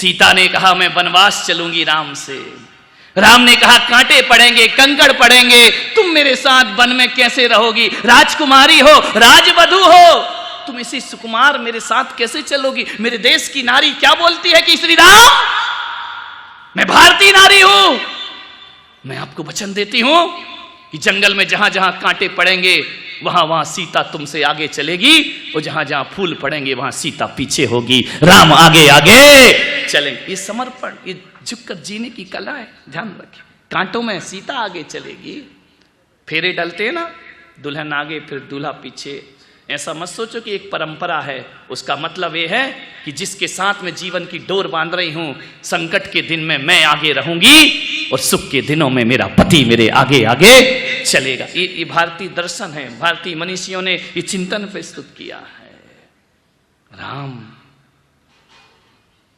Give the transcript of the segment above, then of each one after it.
सीता ने कहा मैं वनवास चलूंगी राम से। राम ने कहा कांटे पड़ेंगे, कंकड़ पड़ेंगे, तुम मेरे साथ वन में कैसे रहोगी? राजकुमारी हो, राजवधू हो, तुम इसी सुकुमार मेरे साथ कैसे चलोगी? मेरे देश की नारी क्या बोलती है कि श्री राम, मैं भारतीय नारी हूं, मैं आपको वचन देती हूं कि जंगल में जहां जहां कांटे पड़ेंगे वहां वहां सीता तुमसे आगे चलेगी, और जहां जहां फूल पड़ेंगे वहां सीता पीछे होगी, राम आगे आगे चलेंगे। ये समर्पण, ये झुककर जीने की कला है, ध्यान रखिए। कांटों में सीता आगे चलेगी, फेरे डलते हैं ना, दुल्हन आगे फिर दूल्हा पीछे। ऐसा मत सोचो कि एक परंपरा है, उसका मतलब ये है कि जिसके साथ में जीवन की डोर बांध रही हूं, संकट के दिन में मैं आगे रहूंगी और सुख के दिनों में मेरा पति मेरे आगे आगे चलेगा। ये भारतीय दर्शन है, भारतीय मनीषियों ने ये चिंतन प्रस्तुत किया है। राम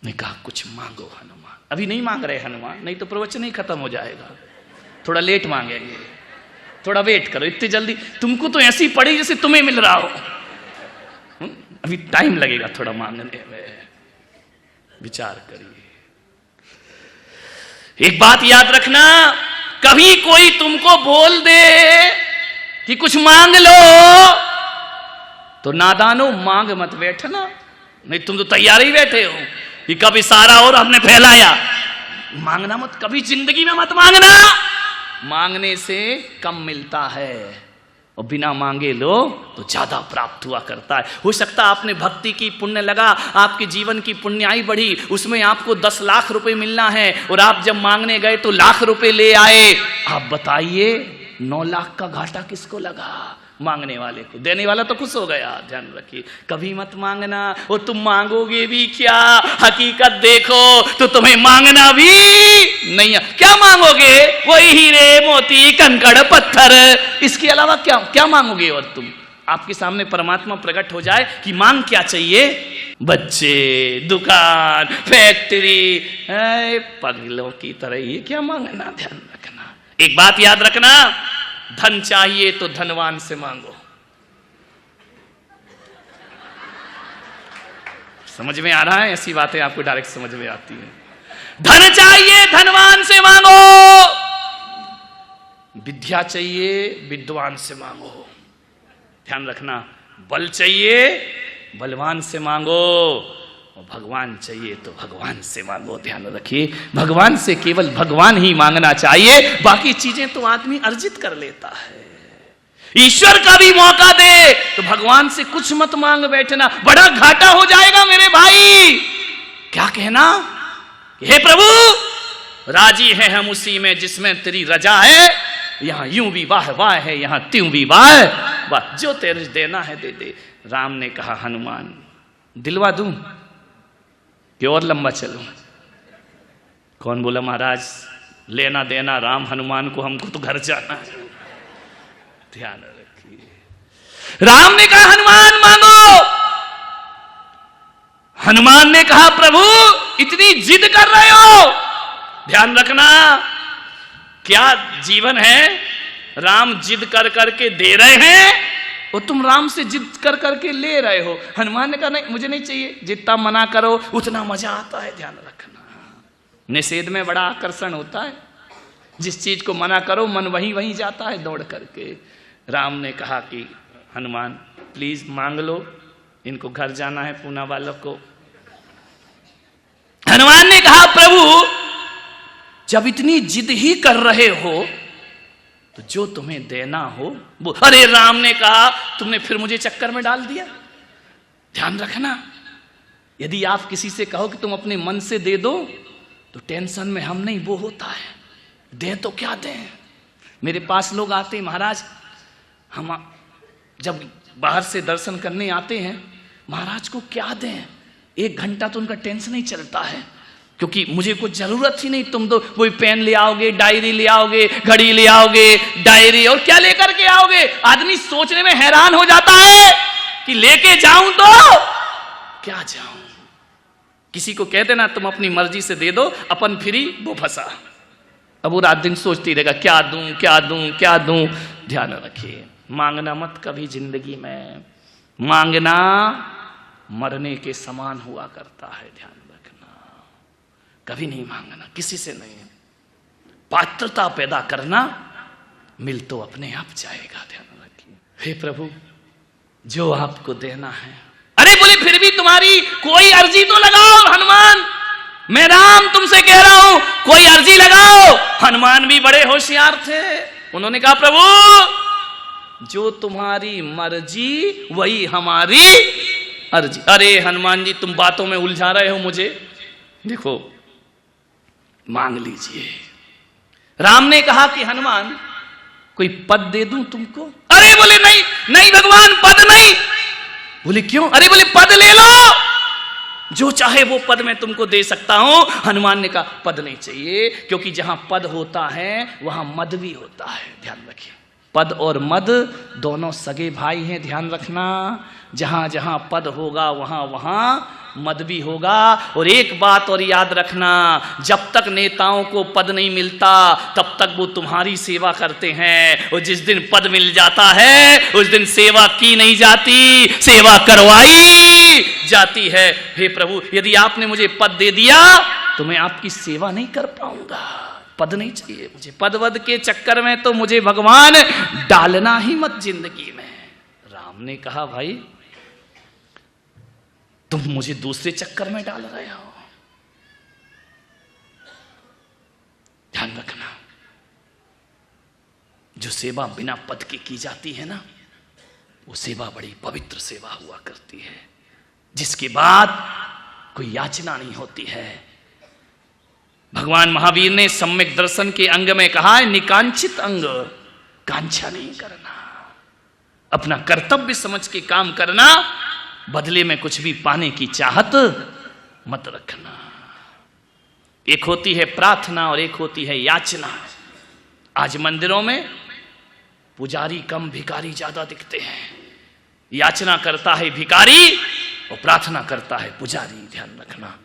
ने कहा कुछ मांगो हनुमान। अभी नहीं मांग रहे हनुमान, नहीं तो प्रवचन ही खत्म हो जाएगा, थोड़ा लेट मांगेंगे, थोड़ा वेट करो। इतनी जल्दी तुमको तो ऐसी पड़ी जैसे तुम्हें मिल रहा हो, अभी टाइम लगेगा थोड़ा मांगने में, विचार करिए। एक बात याद रखना, कभी कोई तुमको बोल दे कि कुछ मांग लो तो नादानो मांग मत बैठना, नहीं तुम तो तैयार ही बैठे हो कि कब इशारा और हमने फैलाया। मांगना मत, कभी जिंदगी में मत मांगना, मांगने से कम मिलता है और बिना मांगे लो तो ज्यादा प्राप्त हुआ करता है। हो सकता है आपने भक्ति की पुण्य लगा, आपके जीवन की पुण्याई बढ़ी, उसमें आपको 10 लाख रुपए मिलना है और आप जब मांगने गए तो लाख रुपए ले आए। आप बताइए 9 लाख का घाटा किसको लगा? मांगने वाले को। देने वाला तो खुश हो गया। ध्यान रखिए, कभी मत मांगना, और तुम मांगोगे भी क्या, हकीकत देखो तो तुम्हें मांगना भी नहीं है। क्या मांगोगे? वही हीरे मोती कंकड़ पत्थर, इसके अलावा क्या क्या मांगोगे? और तुम, आपके सामने परमात्मा प्रकट हो जाए कि मांग क्या चाहिए? बच्चे, दुकान, फैक्ट्री, पगलों की तरह ये क्या मांगना? ध्यान रखना, एक बात याद रखना, धन चाहिए तो धनवान से मांगो। समझ में आ रहा है? ऐसी बातें आपको डायरेक्ट समझ में आती है। धन चाहिए धनवान से मांगो, विद्या चाहिए विद्वान से मांगो। ध्यान रखना, बल चाहिए बलवान से मांगो, और भगवान चाहिए तो भगवान से मांगो। ध्यान रखिए, भगवान से केवल भगवान ही मांगना चाहिए, बाकी चीजें तो आदमी अर्जित कर लेता है। ईश्वर का भी मौका दे तो भगवान से कुछ मत मांग बैठना, बड़ा घाटा हो जाएगा मेरे भाई। क्या कहना? हे प्रभु, राजी है हम उसी में जिसमें तेरी रजा है, यहां यूं भी वाह वाह है, यहां त्यों भी वाह वाह, जो तेरे देना है दे दे। राम ने कहा हनुमान दिलवा दूं कि और लंबा चलूं? कौन बोला महाराज लेना देना राम हनुमान को, हमको तो घर जाना है। ध्यान रखिए, राम ने कहा हनुमान मांगो। हनुमान ने कहा प्रभु इतनी जिद कर रहे हो, ध्यान रखना क्या जीवन है, राम जिद कर करके दे रहे हैं और तुम राम से जिद कर करके ले रहे हो। हनुमान ने कहा नहीं मुझे नहीं चाहिए, जितना मना करो उतना मजा आता है। ध्यान रखना, निषेध में बड़ा आकर्षण होता है, जिस चीज को मना करो मन वहीं वहीं जाता है दौड़ करके। राम ने कहा कि हनुमान प्लीज मांग लो, इनको घर जाना है पूना वालों को। हनुमान ने कहा प्रभु जब इतनी जिद ही कर रहे हो तो जो तुम्हें देना हो वो। अरे राम ने कहा तुमने फिर मुझे चक्कर में डाल दिया। ध्यान रखना, यदि आप किसी से कहो कि तुम अपने मन से दे दो तो टेंशन में हम नहीं, वो होता है दें तो क्या दें। मेरे पास लोग आते हैं महाराज, हम जब बाहर से दर्शन करने आते हैं महाराज को क्या दें, 1 घंटा तो उनका टेंशन ही चलता है, क्योंकि मुझे कुछ जरूरत ही नहीं, तुम तो वही पेन ले आओगे, डायरी ले आओगे, घड़ी ले आओगे, डायरी और क्या लेकर के आओगे। आदमी सोचने में हैरान हो जाता है कि लेके जाऊं तो क्या जाऊं। किसी को कह देना तुम अपनी मर्जी से दे दो, अपन फ्री वो फंसा, अब वो रात दिन सोचती रहेगा क्या दूं क्या दूं क्या दूं। ध्यान रखिए, मांगना मत कभी जिंदगी में, मांगना मरने के समान हुआ करता है। ध्यान रखना, कभी नहीं मांगना, किसी से नहीं। पात्रता पैदा करना, मिल तो अपने आप जाएगा, ध्यान रखिए। हे प्रभु, जो आपको देना है। अरे बोले फिर भी तुम्हारी कोई अर्जी तो लगाओ हनुमान, मैं राम तुमसे कह रहा हूं, कोई अर्जी लगाओ। हनुमान भी बड़े होशियार थे, उन्होंने कहा प्रभु जो तुम्हारी मर्जी वही हमारी अर्जी। अरे हनुमान जी तुम बातों में उलझा रहे हो मुझे, देखो मांग लीजिए। राम ने कहा कि हनुमान कोई पद दे दूं तुमको? अरे बोले नहीं नहीं भगवान, पद नहीं। बोले क्यों? अरे बोले पद ले लो, जो चाहे वो पद मैं तुमको दे सकता हूं। हनुमान ने कहा पद नहीं चाहिए, क्योंकि जहां पद होता है वहां मद भी होता है, ध्यान रखिए। पद और मद दोनों सगे भाई हैं, ध्यान रखना। जहां जहां पद होगा वहां वहां मद भी होगा। और एक बात और याद रखना, जब तक नेताओं को पद नहीं मिलता तब तक वो तुम्हारी सेवा करते हैं, और जिस दिन पद मिल जाता है उस दिन सेवा की नहीं जाती, सेवा करवाई जाती है। हे प्रभु, यदि आपने मुझे पद दे दिया तो मैं आपकी सेवा नहीं कर पाऊंगा। पद नहीं चाहिए मुझे, पद वद के चक्कर में तो मुझे भगवान डालना ही मत जिंदगी में। राम ने कहा भाई तुम मुझे दूसरे चक्कर में डाल रहे हो, ध्यान रखना। जो सेवा बिना पद के की जाती है ना, वो सेवा बड़ी पवित्र सेवा हुआ करती है, जिसके बाद कोई याचना नहीं होती है। भगवान महावीर ने सम्यक दर्शन के अंग में कहा है, निकांक्षित अंग, कांक्षा नहीं करना, अपना कर्तव्य समझ के काम करना, बदले में कुछ भी पाने की चाहत मत रखना। एक होती है प्रार्थना और एक होती है याचना। आज मंदिरों में पुजारी कम, भिखारी ज्यादा दिखते हैं। याचना करता है भिखारी और प्रार्थना करता है पुजारी, ध्यान रखना।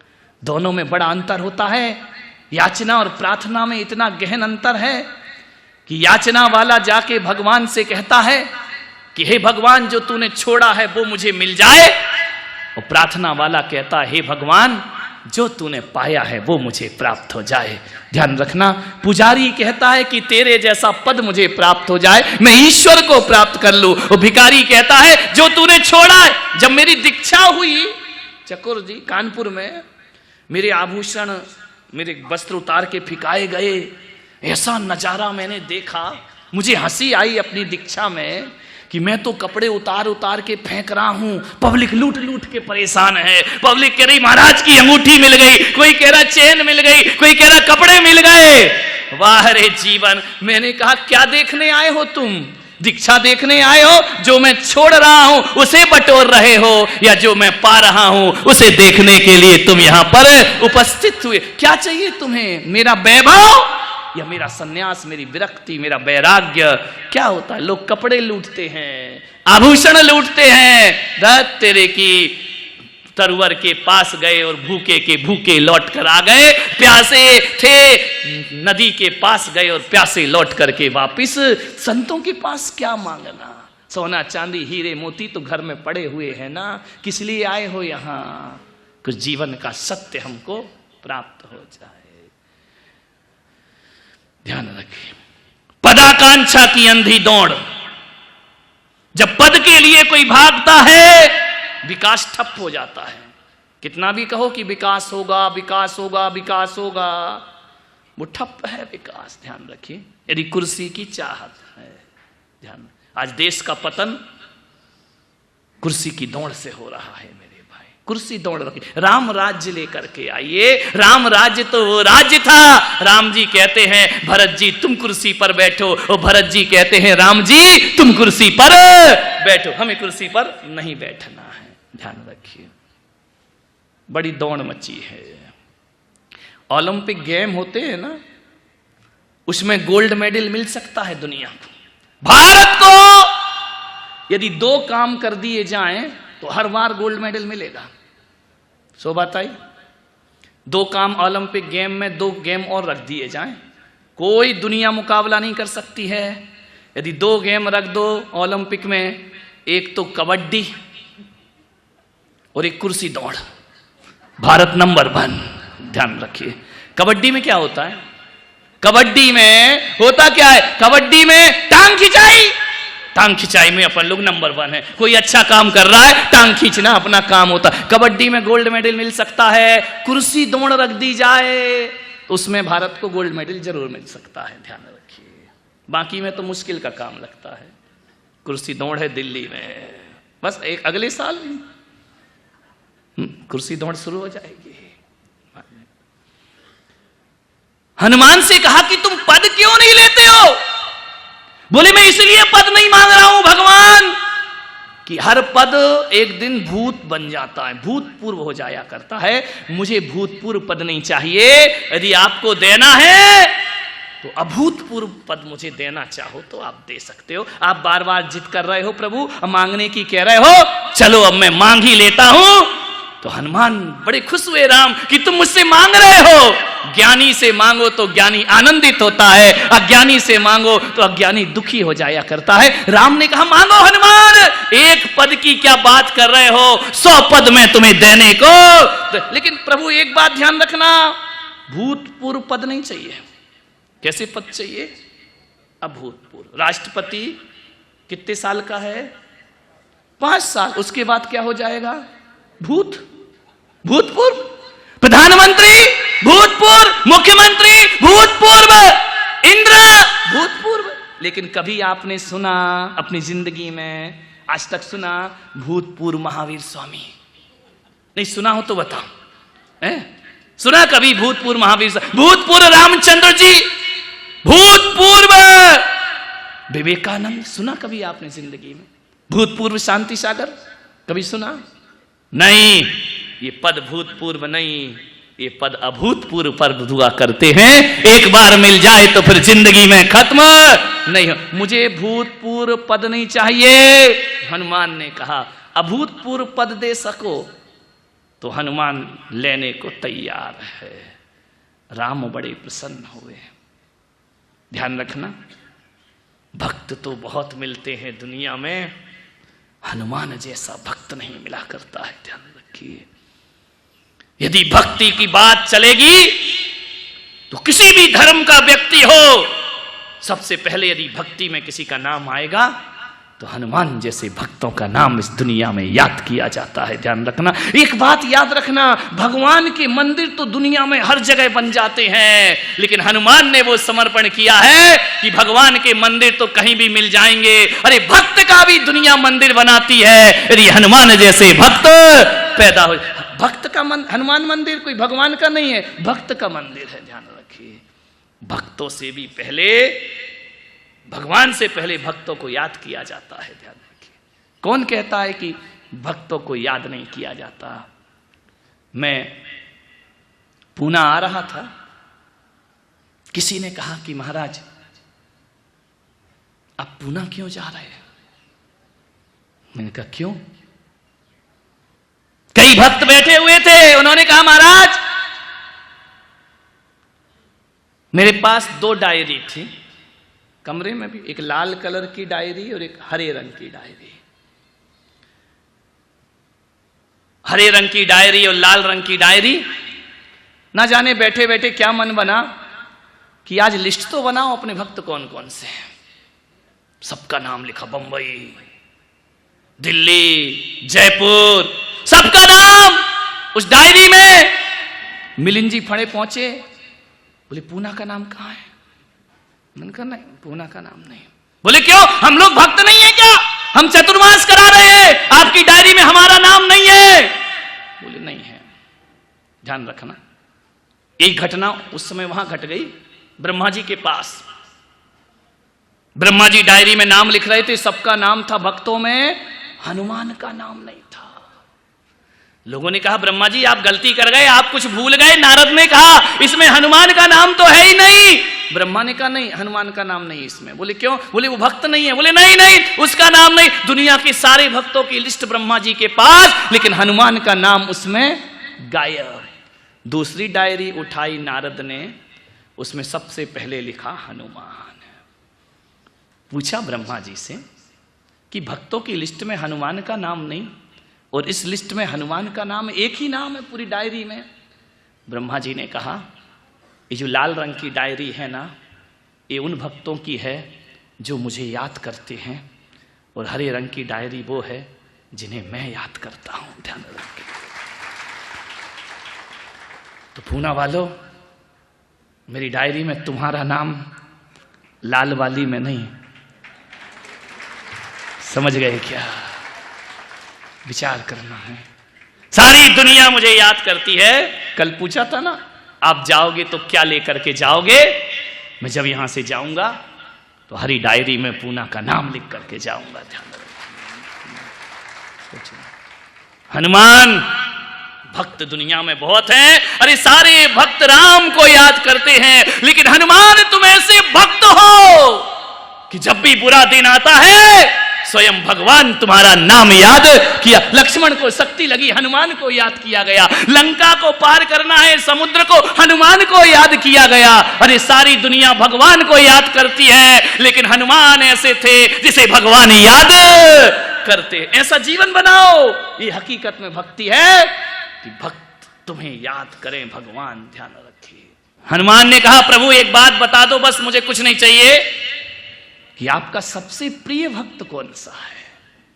दोनों में बड़ा अंतर होता है। याचना और प्रार्थना में इतना गहन अंतर है कि याचना वाला जाके भगवान से कहता है कि हे भगवान जो तूने छोड़ा है वो मुझे मिल जाए, और प्रार्थना वाला कहता है हे भगवान जो तूने पाया है वो मुझे प्राप्त हो जाए। ध्यान रखना, पुजारी कहता है कि तेरे जैसा पद मुझे प्राप्त हो जाए, मैं ईश्वर को प्राप्त कर लूं, और भिखारी कहता है जो तूने छोड़ा है। जब मेरी दीक्षा हुई चकोर जी कानपुर में, मेरे आभूषण मेरे वस्त्र उतार के फिकाए गए, ऐसा नजारा मैंने देखा, मुझे हंसी आई अपनी दीक्षा में कि मैं तो कपड़े उतार उतार के फेंक रहा हूं, पब्लिक लूट लूट के परेशान है। पब्लिक कह रही महाराज की अंगूठी मिल गई, कोई कह रहा चेन मिल गई, कोई कह रहा कपड़े मिल गए। वाह रे जीवन। मैंने कहा क्या देखने आए हो तुम? दीक्षा देखने आए हो? जो मैं छोड़ रहा हूं उसे बटोर रहे हो, या जो मैं पा रहा हूं उसे देखने के लिए तुम यहां पर उपस्थित हुए? क्या चाहिए तुम्हें? मेरा वैभव या मेरा सन्यास, मेरी विरक्ति, मेरा वैराग्य? क्या होता है? लोग कपड़े लूटते हैं, आभूषण लूटते हैं। दत्त तेरे की तरवर के पास गए और भूखे के भूखे लौट कर आ गए, प्यासे थे नदी के पास गए और प्यासे लौट करके वापिस। संतों के पास क्या मांगना? सोना चांदी हीरे मोती तो घर में पड़े हुए हैं ना, किस लिए आए हो यहां? कुछ जीवन का सत्य हमको प्राप्त हो जाए। ध्यान रखिए, पदाकांक्षा की अंधी दौड़, जब पद के लिए कोई भागता है विकास ठप हो जाता है। कितना भी कहो कि विकास होगा विकास होगा विकास होगा, वो ठप है विकास। ध्यान रखिए, यदि कुर्सी की चाहत है, ध्यान, आज देश का पतन कुर्सी की दौड़ से हो रहा है मेरे भाई। कुर्सी दौड़ रखी, राम राज्य लेकर के आइए। राम राज्य तो वो राज्य था। राम जी कहते हैं भरत जी तुम कुर्सी पर बैठो, और भरत जी कहते हैं राम जी तुम कुर्सी पर बैठो। हमें कुर्सी पर नहीं बैठना है, ध्यान रखिए। बड़ी दौड़ मची है। ओलंपिक गेम होते हैं ना, उसमें गोल्ड मेडल मिल सकता है दुनिया को। भारत को यदि 2 काम कर दिए जाएं तो हर बार गोल्ड मेडल मिलेगा। सो बात आई, 2 काम ओलंपिक गेम में, 2 गेम और रख दिए जाएं, कोई दुनिया मुकाबला नहीं कर सकती है। यदि 2 गेम रख दो ओलंपिक में, एक तो कबड्डी और एक कुर्सी दौड़, भारत नंबर 1। ध्यान रखिए। कबड्डी में क्या होता है? कबड्डी में होता क्या है? कबड्डी में टांग खिंचाई, टांग खिंचाई में अपन लोग नंबर 1 है। कोई अच्छा काम कर रहा है, टांग खींचना अपना काम होता है। कबड्डी में गोल्ड मेडल मिल सकता है। कुर्सी दौड़ रख दी जाए तो उसमें भारत को गोल्ड मेडल जरूर मिल सकता है, ध्यान रखिए। बाकी में तो मुश्किल का काम लगता है। कुर्सी दौड़ है दिल्ली में, बस एक अगले साल कुर्सी दौड़ शुरू हो जाएगी। हनुमान से कहा कि तुम पद क्यों नहीं लेते हो? बोले मैं इसलिए पद नहीं मांग रहा हूं भगवान कि हर पद एक दिन भूत बन जाता है, भूतपूर्व हो जाया करता है। मुझे भूतपूर्व पद नहीं चाहिए। यदि आपको देना है तो अभूतपूर्व पद मुझे देना चाहो तो आप दे सकते हो। आप बार बार जिद कर रहे हो प्रभु, मांगने की कह रहे हो, चलो अब मैं मांग ही लेता हूं। तो हनुमान बड़े खुश हुए राम कि तुम मुझसे मांग रहे हो। ज्ञानी से मांगो तो ज्ञानी आनंदित होता है, अज्ञानी से मांगो तो अज्ञानी दुखी हो जाया करता है। राम ने कहा मांगो हनुमान, एक पद की क्या बात कर रहे हो, 100 पद में तुम्हें देने को। लेकिन प्रभु एक बात ध्यान रखना, भूतपूर्व पद नहीं चाहिए। कैसे पद चाहिए? अभूतपूर्व। राष्ट्रपति कितने साल का है? 5 साल। उसके बाद क्या हो जाएगा? भूतपूर्व। प्रधानमंत्री भूतपूर्व, मुख्यमंत्री भूतपूर्व, इंद्र भूतपूर्व। लेकिन कभी आपने सुना अपनी जिंदगी में, आज तक सुना भूतपूर्व महावीर स्वामी? नहीं सुना हो तो बताओ, सुना कभी भूतपूर्व महावीर? भूतपूर्व रामचंद्र जी, भूतपूर्व विवेकानंद सुना कभी आपने जिंदगी में? भूतपूर्व शांति सागर कभी सुना? नहीं, ये पद भूतपूर्व नहीं, ये पद अभूतपूर्व पर हुआ करते हैं। एक बार मिल जाए तो फिर जिंदगी में खत्म नहीं हो। मुझे भूतपूर्व पद नहीं चाहिए। हनुमान ने कहा अभूतपूर्व पद दे सको तो हनुमान लेने को तैयार है। राम बड़े प्रसन्न हुए। ध्यान रखना, भक्त तो बहुत मिलते हैं दुनिया में, हनुमान जैसा भक्त नहीं मिला करता है, ध्यान रखिए। यदि भक्ति की बात चलेगी तो किसी भी धर्म का व्यक्ति हो, सबसे पहले यदि भक्ति में किसी का नाम आएगा तो हनुमान जैसे भक्तों का नाम इस दुनिया में याद किया जाता है। ध्यान रखना, एक बात याद रखना, भगवान के मंदिर तो दुनिया में हर जगह बन जाते हैं, लेकिन हनुमान ने वो समर्पण किया है कि भगवान के मंदिर तो कहीं भी मिल जाएंगे। अरे भक्त का भी दुनिया मंदिर बनाती है यदि हनुमान जैसे भक्त पैदा हो। भक्त का हनुमान मंदिर कोई भगवान का नहीं है, भक्त का मंदिर है। ध्यान रखिए, भक्तों से भी पहले, भगवान से पहले भक्तों को याद किया जाता है। ध्यान रखिए, कौन कहता है कि भक्तों को याद नहीं किया जाता? मैं पूना आ रहा था, किसी ने कहा कि महाराज आप पूना क्यों जा रहे हैं? मैंने कहा क्यों? कई भक्त बैठे हुए थे, उन्होंने कहा महाराज मेरे पास 2 डायरी थी कमरे में भी, एक लाल कलर की डायरी और एक हरे रंग की डायरी। हरे रंग की डायरी और लाल रंग की डायरी, ना जाने बैठे बैठे क्या मन बना कि आज लिस्ट तो बनाओ अपने भक्त कौन कौन से हैं। सबका नाम लिखा, बंबई, दिल्ली, जयपुर, सबका नाम उस डायरी में। मिलिंद जी फड़े पहुंचे, बोले पूना का नाम कहां है? मैंने कहा नहीं, पूना का नाम नहीं। बोले क्यों, हम लोग भक्त नहीं है क्या? हम चतुर्मास करा रहे हैं, आपकी डायरी में हमारा नाम नहीं है। बोले नहीं है। ध्यान रखना, एक घटना उस समय वहां घट गई ब्रह्मा जी के पास। ब्रह्मा जी डायरी में नाम लिख रहे थे, सबका नाम था, भक्तों में हनुमान का नाम नहीं था। लोगों ने कहा ब्रह्मा जी आप गलती कर गए, आप कुछ भूल गए। नारद ने कहा इसमें हनुमान का नाम तो है ही नहीं। ब्रह्मा ने कहा नहीं, हनुमान का नाम नहीं इसमें। बोले क्यों? बोले वो भक्त नहीं है। बोले नहीं नहीं, उसका नाम नहीं। दुनिया के सारे भक्तों की लिस्ट ब्रह्मा जी के पास, लेकिन हनुमान का नाम उसमें गायब। दूसरी डायरी उठाई नारद ने, उसमें सबसे पहले लिखा हनुमान। पूछा ब्रह्मा जी से कि भक्तों की लिस्ट में हनुमान का नाम नहीं और इस लिस्ट में हनुमान का नाम एक ही नाम है पूरी डायरी में। ब्रह्मा जी ने कहा ये जो लाल रंग की डायरी है ना, ये उन भक्तों की है जो मुझे याद करते हैं, और हरे रंग की डायरी वो है जिन्हें मैं याद करता हूं। ध्यान रखें। तो पूना वालों, मेरी डायरी में तुम्हारा नाम लाल वाली में नहीं, समझ गए क्या? विचार करना है। सारी दुनिया मुझे याद करती है। कल पूछा था ना, आप जाओगे तो क्या लेकर के जाओगे? मैं जब यहां से जाऊंगा तो हरी डायरी में पूना का नाम लिख करके जाऊंगा। ध्यान रखना। हनुमान भक्त दुनिया में बहुत हैं। अरे सारे भक्त राम को याद करते हैं, लेकिन हनुमान तुम ऐसे भक्त हो कि जब भी बुरा दिन आता है स्वयं भगवान तुम्हारा नाम याद किया। लक्ष्मण को शक्ति लगी, हनुमान को याद किया गया। लंका को पार करना है, समुद्र को, हनुमान को याद किया गया। अरे सारी दुनिया भगवान को याद करती है, लेकिन हनुमान ऐसे थे जिसे भगवान याद करते। ऐसा जीवन बनाओ। ये हकीकत में भक्ति है कि भक्त तुम्हें याद करें भगवान। ध्यान रखिए। हनुमान ने कहा प्रभु एक बात बता दो, बस मुझे कुछ नहीं चाहिए, कि आपका सबसे प्रिय भक्त कौन सा है?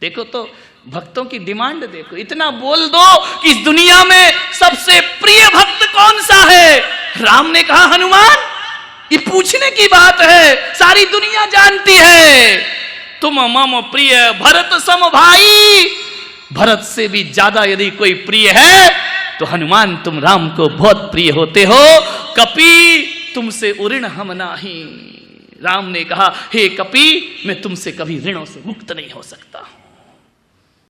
देखो तो भक्तों की डिमांड देखो, इतना बोल दो कि इस दुनिया में सबसे प्रिय भक्त कौन सा है? राम ने कहा हनुमान, ये पूछने की बात है, सारी दुनिया जानती है तुम मम प्रिय भरत सम भाई। भरत से भी ज्यादा यदि कोई प्रिय है तो हनुमान तुम राम को बहुत प्रिय होते हो। कपि तुमसे उऋण हम नाही। राम ने कहा हे कपि, मैं तुमसे कभी ऋणों से मुक्त नहीं हो सकता हूं।